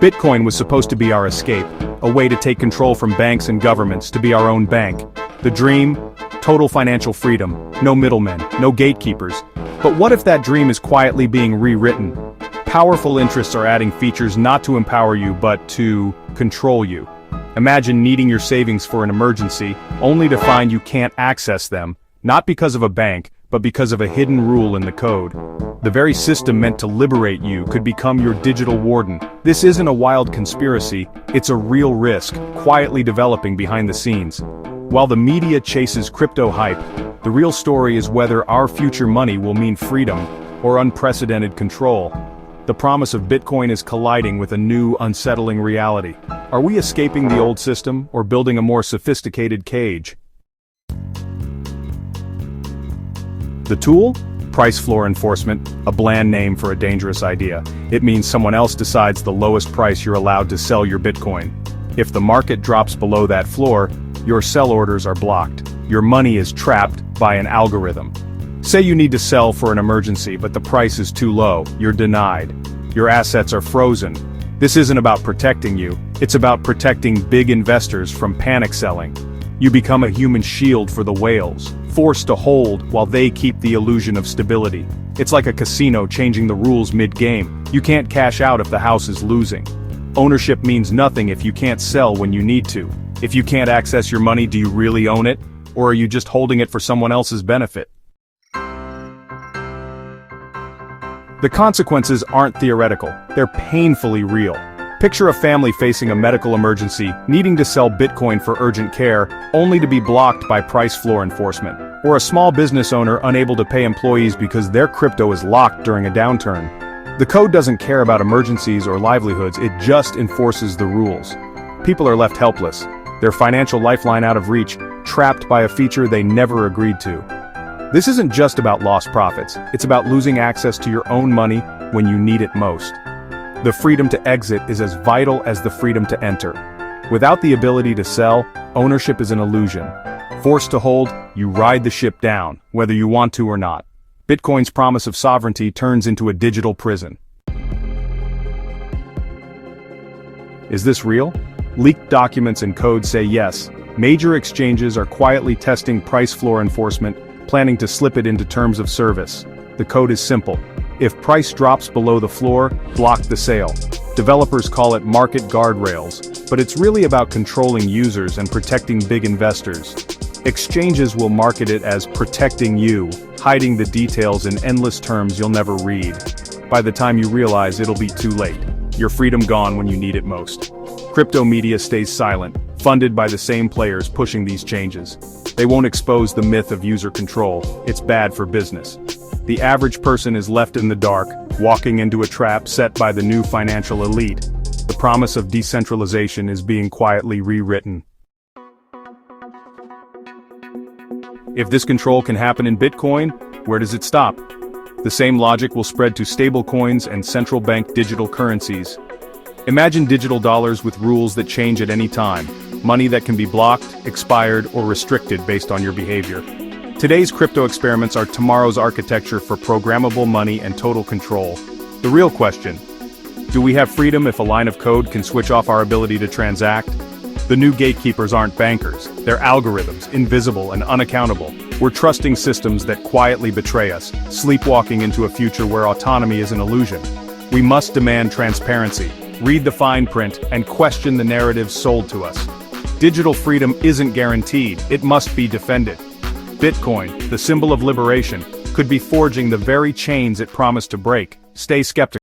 Bitcoin was supposed to be our escape, a way to take control from banks and governments to be our own bank. The dream? Total financial freedom, no middlemen, no gatekeepers. But what if that dream is quietly being rewritten? Powerful interests are adding features not to empower you but to control you. Imagine needing your savings for an emergency, only to find you can't access them, not because of a bank, but because of a hidden rule in the code. The very system meant to liberate you could become your digital warden. This isn't a wild conspiracy, it's a real risk, quietly developing behind the scenes. While the media chases crypto hype, the real story is whether our future money will mean freedom or unprecedented control. The promise of Bitcoin is colliding with a new, unsettling reality. Are we escaping the old system or building a more sophisticated cage? The tool? Price floor enforcement, a bland name for a dangerous idea. It means someone else decides the lowest price you're allowed to sell your Bitcoin. If the market drops below that floor, your sell orders are blocked. Your money is trapped by an algorithm. Say you need to sell for an emergency, but the price is too low, you're denied. Your assets are frozen. This isn't about protecting you, it's about protecting big investors from panic selling. You become a human shield for the whales, forced to hold while they keep the illusion of stability. It's like a casino changing the rules mid-game. You can't cash out if the house is losing. Ownership means nothing if you can't sell when you need to. If you can't access your money, do you really own it? Or are you just holding it for someone else's benefit? The consequences aren't theoretical, they're painfully real. Picture a family facing a medical emergency, needing to sell Bitcoin for urgent care, only to be blocked by price floor enforcement. Or a small business owner unable to pay employees because their crypto is locked during a downturn. The code doesn't care about emergencies or livelihoods, it just enforces the rules. People are left helpless, their financial lifeline out of reach, trapped by a feature they never agreed to. This isn't just about lost profits, it's about losing access to your own money when you need it most. The freedom to exit is as vital as the freedom to enter. Without the ability to sell, ownership is an illusion. Forced to hold, you ride the ship down, whether you want to or not. Bitcoin's promise of sovereignty turns into a digital prison. Is this real? Leaked documents and code say yes. Major exchanges are quietly testing price floor enforcement, planning to slip it into terms of service. The code is simple. If price drops below the floor, block the sale. Developers call it market guardrails, but it's really about controlling users and protecting big investors. Exchanges will market it as protecting you, hiding the details in endless terms you'll never read. By the time you realize, it'll be too late. Your freedom gone when you need it most. Crypto media stays silent, funded by the same players pushing these changes. They won't expose the myth of user control, it's bad for business. The average person is left in the dark, walking into a trap set by the new financial elite. The promise of decentralization is being quietly rewritten. If this control can happen in Bitcoin, where does it stop? The same logic will spread to stablecoins and central bank digital currencies. Imagine digital dollars with rules that change at any time, money that can be blocked, expired, or restricted based on your behavior. Today's crypto experiments are tomorrow's architecture for programmable money and total control. The real question: do we have freedom if a line of code can switch off our ability to transact? The new gatekeepers aren't bankers, they're algorithms, invisible and unaccountable. We're trusting systems that quietly betray us, sleepwalking into a future where autonomy is an illusion. We must demand transparency, read the fine print, and question the narratives sold to us. Digital freedom isn't guaranteed, it must be defended. Bitcoin, the symbol of liberation, could be forging the very chains it promised to break. Stay skeptical.